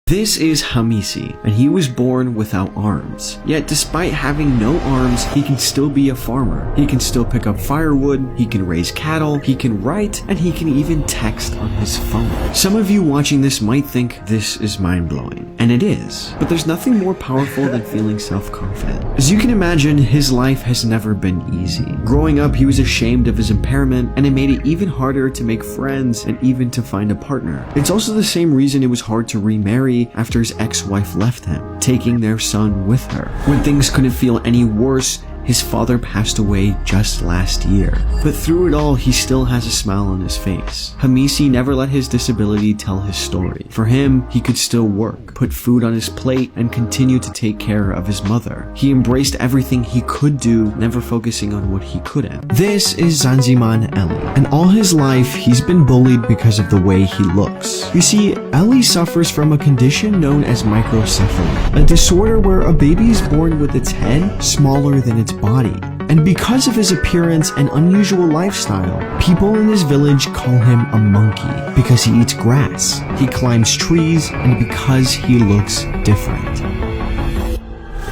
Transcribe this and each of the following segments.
This is Hamisi, and he was born without arms. Yet despite having no arms, he can still be a farmer. He can still pick up firewood, he can raise cattle, he can write, and he can even text on his phone. Some of you watching this might think this is mind-blowing, and it is, but there's nothing more powerful than feeling self-confident. As you can imagine, his life has never been easy. Growing up, he was ashamed of his impairment, and it made it even harder to make friends and even to find a partner. It's also the same reason it was hard to remarry after his ex-wife left him, taking their son with her. When things couldn't feel any worse, his father passed away just last year. But through it all, he still has a smile on his face. Hamisi never let his disability tell his story. For him, he could still work, put food on his plate, and continue to take care of his mother. He embraced everything he could do, never focusing on what he couldn't. This is Zanziman Eli, and all his life, he's been bullied because of the way he looks. You see, Eli suffers from a condition known as microcephaly, a disorder where a baby is born with its head smaller than its body. And because of his appearance and unusual lifestyle, people in his village call him a monkey because he eats grass, he climbs trees, and because he looks different.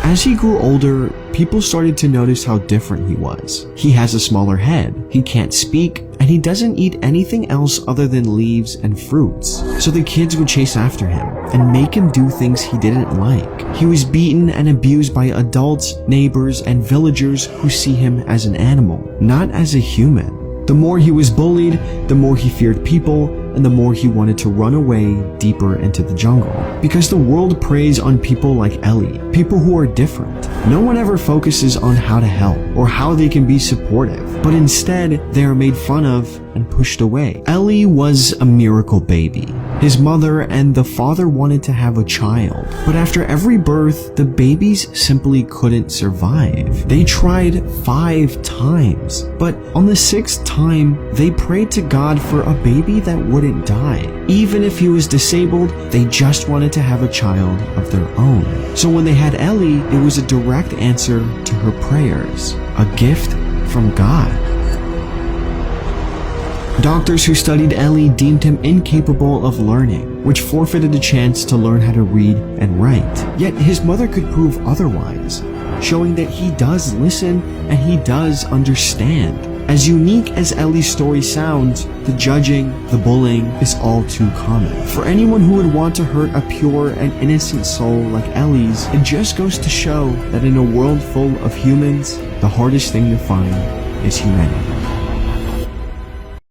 As he grew older, people started to notice how different he was. He has a smaller head, he can't speak, and he doesn't eat anything else other than leaves and fruits. So the kids would chase after him and make him do things he didn't like. He was beaten and abused by adults, neighbors, and villagers who see him as an animal, not as a human. The more he was bullied, the more he feared people, and the more he wanted to run away deeper into the jungle. Because the world preys on people like Eli, people who are different. No one ever focuses on how to help or how they can be supportive, but instead they are made fun of and pushed away. Eli was a miracle baby. His mother and the father wanted to have a child, but after every birth, the babies simply couldn't survive. They tried 5 times, but on the 6th time, they prayed to God for a baby that wouldn't die. Even if he was disabled, they just wanted to have a child of their own. So when they had Eli, it was a direct answer to her prayers, a gift from God. Doctors who studied Eli deemed him incapable of learning, which forfeited a chance to learn how to read and write. Yet his mother could prove otherwise, showing that he does listen and he does understand. As unique as Eli's story sounds, the judging, the bullying is all too common. For anyone who would want to hurt a pure and innocent soul like Eli's, it just goes to show that in a world full of humans, the hardest thing to find is humanity.